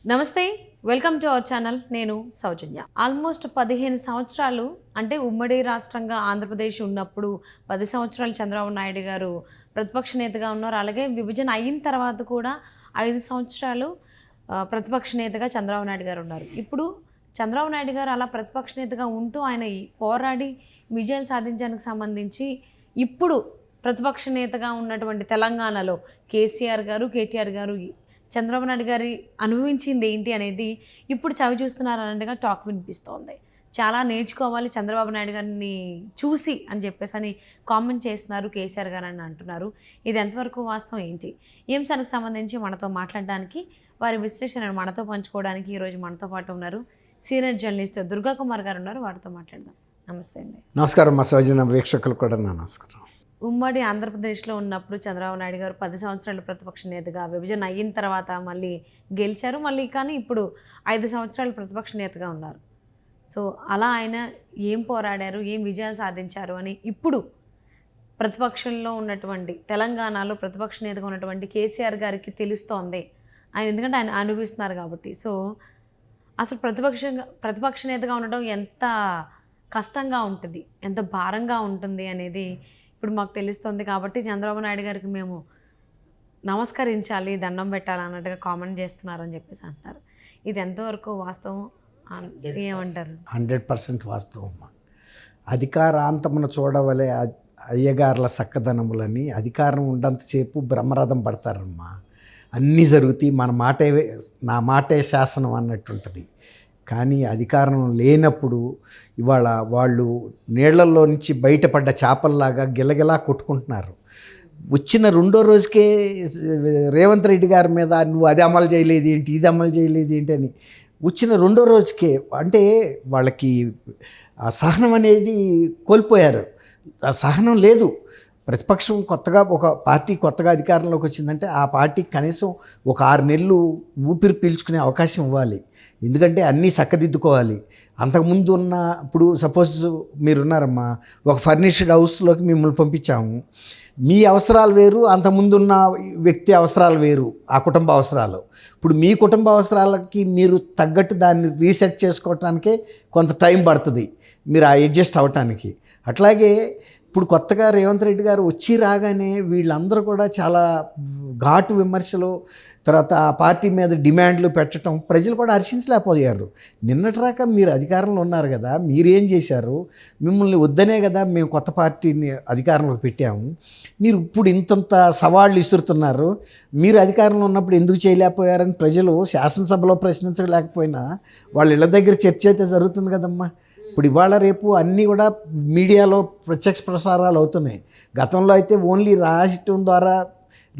నమస్తే, welcome to our channel. నేను సౌజన్య. Almost 15 సంవత్సరాలు అంటే ఉమ్మడి రాష్ట్రంగా ఆంధ్రప్రదేశ్ ఉన్నప్పుడు 10 సంవత్సరాలు చంద్రబాబు నాయుడు గారు ప్రతిపక్ష నేతగా ఉన్నారు. అలాగే విభజన అయిన తర్వాత కూడా 5 సంవత్సరాలు ప్రతిపక్ష నేతగా చంద్రబాబు నాయుడు గారు ఉన్నారు. ఇప్పుడు చంద్రబాబు నాయుడు గారు అలా ప్రతిపక్ష నేతగా ఉంటూ ఆయన పోరాడి విజయాలు సాధించడానికి సంబంధించి ఇప్పుడు ప్రతిపక్ష నేతగా ఉన్నటువంటి తెలంగాణలో కేసీఆర్ గారు, కేటీఆర్ గారు చంద్రబాబు నాయుడు గారి అనుభవించింది ఏంటి అనేది ఇప్పుడు చవి చూస్తున్నారు అన్నట్టుగా టాక్ వినిపిస్తోంది. చాలా నేర్చుకోవాలి చంద్రబాబు నాయుడు గారిని చూసి అని చెప్పేసి అని కామెంట్ చేస్తున్నారు కేసీఆర్ గారు అని అంటున్నారు. ఇది ఎంతవరకు వాస్తవం ఏంటి? ఈ అంశానికి సంబంధించి మనతో మాట్లాడడానికి, వారి విశ్లేషణను మనతో పంచుకోవడానికి ఈరోజు మనతో పాటు ఉన్నారు సీనియర్ జర్నలిస్ట్ దుర్గా కుమార్ గారు ఉన్నారు. వారితో మాట్లాడదాం. నమస్తే అండి. నమస్కారం. మా సౌజన్య వీక్షకులు కూడా నా నమస్కారం. ఉమ్మడి ఆంధ్రప్రదేశ్లో ఉన్నప్పుడు చంద్రబాబు నాయుడు గారు 10 సంవత్సరాలు ప్రతిపక్ష నేతగా, విభజన అయిన తర్వాత మళ్ళీ గెలిచారు. కానీ ఇప్పుడు 5 సంవత్సరాలు ప్రతిపక్ష నేతగా ఉన్నారు. సో అలా ఆయన ఏం పోరాడారు, ఏం విజయాలు సాధించారు అని ఇప్పుడు ప్రతిపక్షంలో ఉన్నటువంటి తెలంగాణలో ప్రతిపక్ష నేతగా ఉన్నటువంటి కేసీఆర్ గారికి తెలుస్తోంది. ఆయన ఎందుకంటే ఆయన అనుభవిస్తున్నారు కాబట్టి. సో అసలు ప్రతిపక్ష నేతగా ఉండడం ఎంత కష్టంగా ఉంటుంది, ఎంత భారంగా ఉంటుంది అనేది ఇప్పుడు మాకు తెలుస్తుంది. కాబట్టి చంద్రబాబు నాయుడు గారికి మేము నమస్కరించాలి, దండం పెట్టాలి అన్నట్టుగా కామెంట్ చేస్తున్నారని చెప్పేసి అంటున్నారు. ఇది ఎంతవరకు వాస్తవం ఏమంటారు? 100% వాస్తవం. అధికారాంతమును చూడవలే అయ్యగారుల చక్కదనములని, అధికారం ఉండంతసేపు బ్రహ్మరథం పడతారమ్మా. అన్నీ జరుగుతాయి, నా మాటే శాసనం అన్నట్టుంటుంది. కానీ అధికారం లేనప్పుడు ఇవాళ వాళ్ళు నీళ్లలో నుంచి బయటపడ్డ చేపల్లాగా గిలగిలా కొట్టుకుంటున్నారు. వచ్చిన రెండో రోజుకే రేవంత్ రెడ్డి గారి మీద నువ్వు అది అమలు చేయలేదు ఏంటి, ఇది అమలు చేయలేదు ఏంటి అని వచ్చిన రెండో రోజుకే, అంటే వాళ్ళకి ఆ సహనం అనేది కోల్పోయారు. ఆ సహనం లేదు. ప్రతిపక్షం కొత్తగా ఒక పార్టీ కొత్తగా అధికారంలోకి వచ్చిందంటే ఆ పార్టీకి కనీసం ఒక 6 నెలలు ఊపిరి పీల్చుకునే అవకాశం ఇవ్వాలి. ఎందుకంటే అన్నీ చక్కదిద్దుకోవాలి. అంతకుముందు ఉన్న, ఇప్పుడు సపోజ్ మీరున్నారమ్మా, ఒక ఫర్నిష్డ్ హౌస్లోకి మిమ్మల్ని పంపించాము. మీ అవసరాలు వేరు, అంతకుముందున్న వ్యక్తి అవసరాలు వేరు, ఆ కుటుంబ అవసరాలు. ఇప్పుడు మీ కుటుంబ అవసరాలకి మీరు తగ్గట్టు దాన్ని రీసెట్ చేసుకోవటానికే కొంత టైం పడుతుంది, మీరు అడ్జస్ట్ అవ్వటానికి. అట్లాగే ఇప్పుడు కొత్తగా రేవంత్ రెడ్డి గారు వచ్చి రాగానే వీళ్ళందరూ కూడా చాలా ఘాటు విమర్శలు, తర్వాత ఆ పార్టీ మీద డిమాండ్లు పెట్టడం ప్రజలు కూడా హర్షించలేకపోయారు. నిన్నటిరాక మీరు అధికారంలో ఉన్నారు కదా, మీరేం చేశారు? మిమ్మల్ని వద్దనే కదా మేము కొత్త పార్టీని అధికారంలో పెట్టాము. మీరు ఇప్పుడు ఇంతంత సవాళ్ళు ఇస్తున్నారు. మీరు అధికారంలో ఉన్నప్పుడు ఎందుకు చేయలేకపోయారని ప్రజలు శాసనసభలో ప్రశ్నించలేకపోయినా వాళ్ళ ఇళ్ళ దగ్గర చర్చ అయితే జరుగుతుంది కదమ్మా. ఇప్పుడు ఇవాళ రేపు అన్నీ కూడా మీడియాలో ప్రత్యక్ష ప్రసారాలు అవుతున్నాయి. గతంలో అయితే ఓన్లీ రాయటం ద్వారా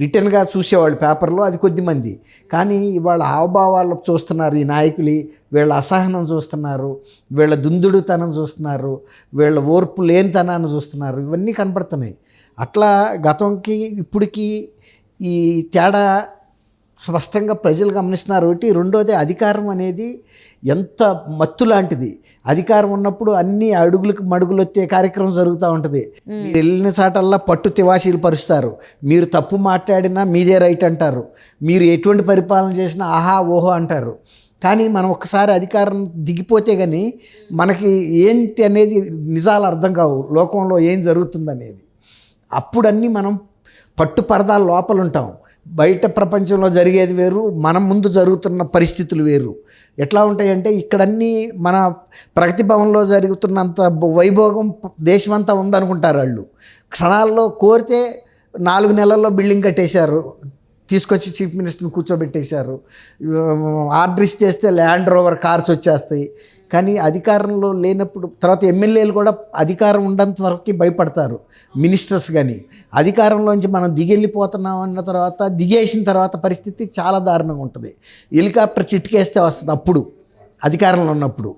రిటర్న్గా చూసేవాళ్ళు పేపర్లో, అది కొద్దిమంది. కానీ ఇవాళ హావభావాలు చూస్తున్నారు ఈ నాయకులు, వీళ్ళ అసహనం చూస్తున్నారు, వీళ్ళ దుందుడుతనం చూస్తున్నారు, వీళ్ళ ఓర్పు లేనితనాన్ని చూస్తున్నారు. ఇవన్నీ కనపడుతున్నాయి. అట్లా గతంకి ఇప్పటికీ ఈ తేడా స్పష్టంగా ప్రజలు గమనిస్తున్నారు. ఒకటి. రెండోది, అధికారం అనేది ఎంత మత్తు లాంటిది. అధికారం ఉన్నప్పుడు అన్ని అడుగులకు మడుగులు వచ్చే కార్యక్రమం జరుగుతూ ఉంటుంది. మీరు వెళ్ళిన చాటల్లా పట్టు తివాసీలు పరుస్తారు. మీరు తప్పు మాట్లాడినా మీదే రైట్ అంటారు. మీరు ఎటువంటి పరిపాలన చేసినా ఆహా ఓహో అంటారు. కానీ మనం ఒక్కసారి అధికారం దిగిపోతే కానీ మనకి ఏంటి అనేది నిజాలు అర్థం కావు, లోకంలో ఏం జరుగుతుందనేది. అప్పుడన్నీ మనం పట్టు పరదాల లోపల ఉంటాం. బయట ప్రపంచంలో జరిగేది వేరు, మన ముందు జరుగుతున్న పరిస్థితులు వేరు. ఎట్లా ఉంటాయంటే ఇక్కడన్నీ మన ప్రగతి భవన్లో జరుగుతున్నంత వైభోగం దేశమంతా ఉందనుకుంటారు వాళ్ళు. క్షణాల్లో కోరితే 4 నెలల్లో బిల్డింగ్ కట్టేశారు, తీసుకొచ్చి చీఫ్ మినిస్టర్ని కూర్చోబెట్టేశారు. ఆర్డర్ ఇచ్చేస్తే ల్యాండ్ రోవర్ కార్స్ వచ్చేస్తాయి. కానీ అధికారంలో లేనప్పుడు, తర్వాత ఎమ్మెల్యేలు కూడా అధికారం ఉన్నంత వరకు భయపడతారు, మినిస్టర్స్ కానీ. అధికారంలోంచి మనం దిగెళ్ళిపోతున్నాం అన్న తర్వాత, దిగేసిన తర్వాత పరిస్థితి చాలా దారుణంగా ఉంటుంది. హెలికాప్టర్ చిట్కేస్తే వస్తుంది అప్పుడు అధికారంలో ఉన్నప్పుడు,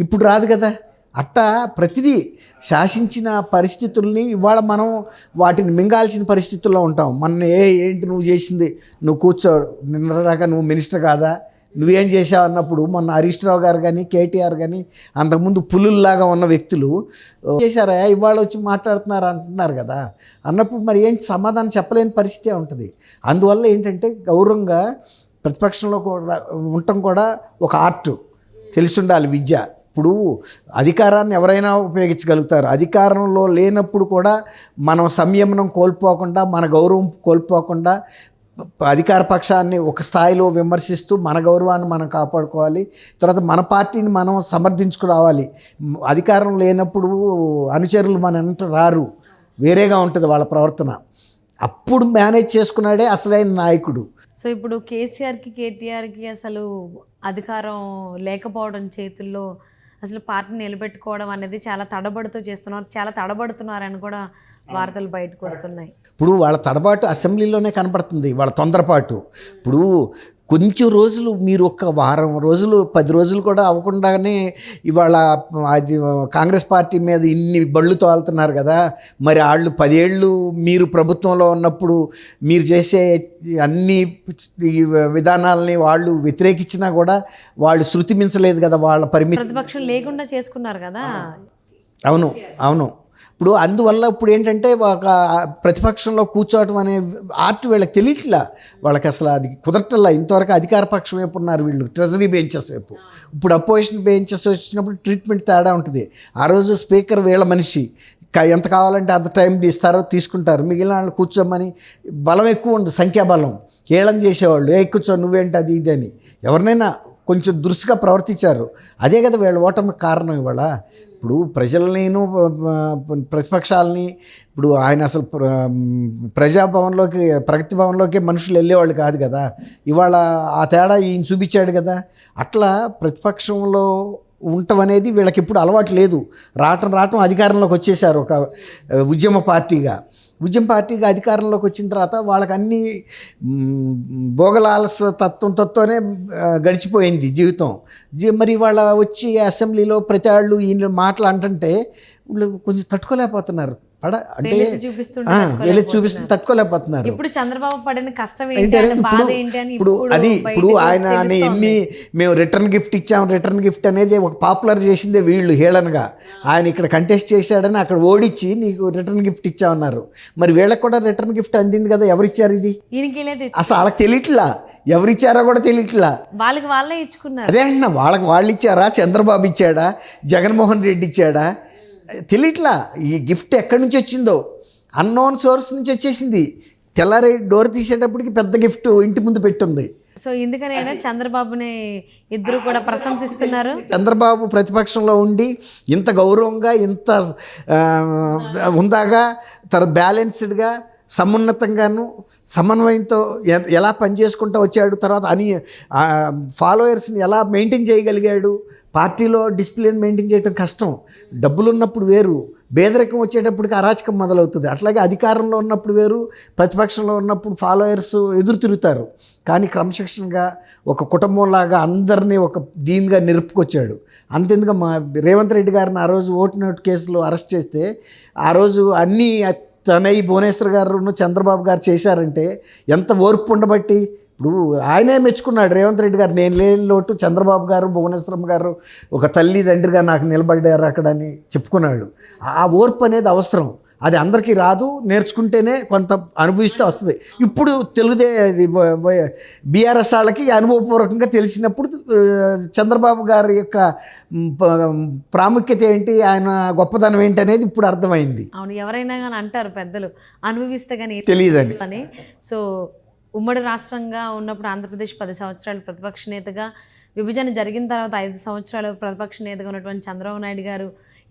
ఇప్పుడు రాదు కదా. అట్టా ప్రతిదీ శాసించిన పరిస్థితుల్ని ఇవాళ మనం వాటిని మింగాల్సిన పరిస్థితుల్లో ఉంటాం. ఏంటి నువ్వు చేసింది, నువ్వు కూర్చో, నిన్నరాక నువ్వు మినిస్టర్ కాదా, నువ్వేం చేసావు అన్నప్పుడు మొన్న హరీష్ రావు గారు కానీ కేటీఆర్ కానీ అంతకుముందు పులుల్లాగా ఉన్న వ్యక్తులు చేశారా, ఇవాళ వచ్చి మాట్లాడుతున్నారు అంటున్నారు కదా. అన్నప్పుడు మరి ఏం సమాధానం చెప్పలేని పరిస్థితే ఉంటుంది. అందువల్ల ఏంటంటే గౌరవంగా ప్రతిపక్షంలో కూడా ఉండటం కూడా ఒక ఆర్ట్, తెలిసి ఉండాలి విద్య. ఇప్పుడు అధికారాన్ని ఎవరైనా ఉపయోగించగలుగుతారు. అధికారంలో లేనప్పుడు కూడా మనం సంయమనం కోల్పోకుండా, మన గౌరవం కోల్పోకుండా అధికార పక్షాన్ని ఒక స్థాయిలో విమర్శిస్తూ మన గౌరవాన్ని మనం కాపాడుకోవాలి. తర్వాత మన పార్టీని మనం సమర్థించుకురావాలి. అధికారం లేనప్పుడు అనుచరులు మన వెంట రారు, వేరేగా ఉంటుంది వాళ్ళ ప్రవర్తన. అప్పుడు మేనేజ్ చేసుకున్నాడే అసలైన నాయకుడు. సో ఇప్పుడు కేసీఆర్కి కేటీఆర్కి అసలు అధికారం లేకపోవడం చేతుల్లో అసలు పార్టీని నిలబెట్టుకోవడం అనేది చాలా తడబడుతున్నారని కూడా వార్తలు బయటకు వస్తున్నాయి. ఇప్పుడు వాళ్ళ తడబాటు అసెంబ్లీలోనే కనపడుతుంది, వాళ్ళ తొందరపాటు. ఇప్పుడు కొంచెం రోజులు, మీరు ఒక వారం రోజులు 10 రోజులు కూడా అవ్వకుండానే ఇవాళ అది కాంగ్రెస్ పార్టీ మీద ఇన్ని బళ్ళు తోలుతున్నారు కదా. మరి వాళ్ళు 10 ఏళ్ళు మీరు ప్రభుత్వంలో ఉన్నప్పుడు మీరు చేసే అన్ని విధానాలని వాళ్ళు వ్యతిరేకించినా కూడా వాళ్ళు శృతి మించలేదు కదా వాళ్ళ పరిమితి. ప్రతిపక్షం లేకుండా చేసుకున్నారు కదా. అవును అవును. ఇప్పుడు అందువల్ల ఇప్పుడు ఏంటంటే ఒక ప్రతిపక్షంలో కూర్చోవటం అనే ఆర్ట్ వీళ్ళకి తెలియట్లా, వాళ్ళకి అసలు అది కుదరట్లా. ఇంతవరకు అధికార పక్షం వైపు ఉన్నారు వీళ్ళు, ట్రెజరీ బెంచెస్ వైపు. ఇప్పుడు అపోజిషన్ బెంచెస్ వచ్చినప్పుడు ట్రీట్మెంట్ తేడా ఉంటుంది. ఆ రోజు స్పీకర్ వీళ్ళ మనిషి, ఎంత కావాలంటే అంత టైం తీస్తారో తీసుకుంటారు. మిగిలిన వాళ్ళు కూర్చోమని బలం ఎక్కువ ఉంది, సంఖ్యాబలం. ఏళం చేసేవాళ్ళు, కూర్చో నువ్వేంటి అది ఇది అని. ఎవరినైనా కొంచెం దురుసుగా ప్రవర్తించారు. అదే కదా వీళ్ళ ఓటమికి కారణం. ఇవాళ ఇప్పుడు ప్రజలనేను ప్రతిపక్షాలని, ఇప్పుడు ఆయన అసలు ప్రజాభవన్లోకి, ప్రగతి భవన్లోకి మనుషులు వెళ్ళేవాళ్ళు కాదు కదా. ఇవాళ ఆ తేడా ఈయన చూపించాడు కదా. అట్లా ప్రతిపక్షంలో ఉండటం అనేది వీళ్ళకి ఇప్పుడు అలవాటు లేదు. రావటం అధికారంలోకి వచ్చేసారు ఒక ఉద్యమ పార్టీగా అధికారంలోకి వచ్చిన తర్వాత వాళ్ళకి అన్ని భోగలాలస తత్వంతోనే గడిచిపోయింది జీవితం. మరి వాళ్ళ వచ్చి అసెంబ్లీలో ప్రతి వాళ్ళు ఈయన మాటలు అంటుంటే వీళ్ళు కొంచెం తట్టుకోలేకపోతున్నారు. అంటే వెళ్ళి చూపిస్తూ తట్టుకోలేకపోతున్నారు. ఇప్పుడు చంద్రబాబు పడిన కష్టం ఇప్పుడు ఆయన ఎన్ని మేము రిటర్న్ గిఫ్ట్ అనేది ఒక పాపులర్ చేసిందే వీళ్ళు హేళనగా. ఆయన ఇక్కడ కంటెస్ట్ చేశాడని అక్కడ ఓడించి నీకు రిటర్న్ గిఫ్ట్ ఇచ్చామన్నారు. మరి వీళ్ళకి కూడా రిటర్న్ గిఫ్ట్ అందింది కదా. ఎవరిచ్చారు ఇది? అసలు వాళ్ళకి తెలియట్లా, ఎవరిచ్చారో కూడా తెలియట్లా. వాళ్ళే ఇచ్చుకున్నారు. అదే అంటున్నా, వాళ్ళు ఇచ్చారా, చంద్రబాబు ఇచ్చాడా, జగన్మోహన్ రెడ్డి ఇచ్చాడా తెలియట్లా. ఈ గిఫ్ట్ ఎక్కడి నుంచి వచ్చిందో అన్నోన్ సోర్స్ నుంచి వచ్చేసింది. తెల్లారి డోర్ తీసేటప్పటికి పెద్ద గిఫ్ట్ ఇంటి ముందు పెట్టుంది. సో ఇందుకనైనా చంద్రబాబుని ఇద్దరు కూడా ప్రశంసిస్తున్నారు. చంద్రబాబు ప్రతిపక్షంలో ఉండి ఇంత గౌరవంగా, ఇంత హుందాగా, బ్యాలెన్స్డ్గా, సమున్నతంగాను సమన్వయంతో ఎలా పనిచేసుకుంటూ వచ్చాడు. తర్వాత ఫాలోయర్స్ని ఎలా మెయింటైన్ చేయగలిగాడు. పార్టీలో డిసిప్లిన్ మెయింటైన్ చేయడం కష్టం. డబ్బులు ఉన్నప్పుడు వేరు, పేదరికం వచ్చేటప్పటికి అరాచకం మొదలవుతుంది. అట్లాగే అధికారంలో ఉన్నప్పుడు వేరు, ప్రతిపక్షంలో ఉన్నప్పుడు ఫాలోయర్స్ ఎదురు తిరుగుతారు. కానీ క్రమశిక్షణగా ఒక కుటుంబంలాగా అందరినీ ఒక దీనిగా నిలుపుకొచ్చాడు. అంతెందుకు రేవంత్ రెడ్డి గారిని ఆ రోజు ఓటు కేసులో అరెస్ట్ చేస్తే ఆ రోజు అన్నీ తనయ్య భువనేశ్వర్ గారు చంద్రబాబు గారు చేశారంటే ఎంత ఓర్పు ఉండబట్టి. ఇప్పుడు ఆయనే మెచ్చుకున్నాడు రేవంత్ రెడ్డి గారు. నేను లేని లోటు చంద్రబాబు గారు, భువనేశ్వరం గారు ఒక తల్లి తండ్రిగా నాకు నిలబడ్డారు అక్కడ అని చెప్పుకున్నాడు. ఆ ఓర్పు అనేది అవసరం. అది అందరికీ రాదు, నేర్చుకుంటేనే కొంత అనుభవిస్తే వస్తుంది. ఇప్పుడు బీఆర్ఎస్ వాళ్ళకి అనుభవపూర్వకంగా తెలిసినప్పుడు చంద్రబాబు గారి యొక్క ప్రాముఖ్యత ఏంటి, ఆయన గొప్పతనం ఏంటి అనేది ఇప్పుడు అర్థమైంది. అవును, ఎవరైనా కానీ అంటారు పెద్దలు, అనుభవిస్తే కానీ తెలియదని. సో ఉమ్మడి రాష్ట్రంగా ఉన్నప్పుడు ఆంధ్రప్రదేశ్ 10 సంవత్సరాలు ప్రతిపక్ష నేతగా, విభజన జరిగిన తర్వాత 5 సంవత్సరాలు ప్రతిపక్ష నేతగా ఉన్నటువంటి చంద్రబాబు నాయుడు గారు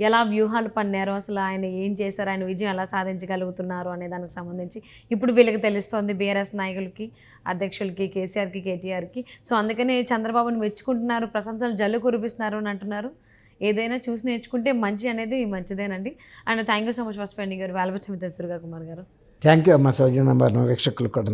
ఎలా వ్యూహాలు పన్నారో, అసలు ఆయన ఏం చేశారు, ఆయన విజయం ఎలా సాధించగలుగుతున్నారు అనే దానికి సంబంధించి ఇప్పుడు వీళ్ళకి తెలుస్తోంది, బీఆర్ఎస్ నాయకులకి, అధ్యక్షులకి, కేసీఆర్కి, కేటీఆర్కి. సో అందుకనే చంద్రబాబుని మెచ్చుకుంటున్నారు, ప్రశంసలు జల్లు కురిపిస్తున్నారు అని అంటున్నారు. ఏదైనా చూసి నేర్చుకుంటే మంచి అనేది మంచిదేనండి. And thank you so much for spending your valuable time with us, Durga Kumar గారు. థ్యాంక్ యూ అమ్మ. సౌజన్య వీక్షకులు కూడా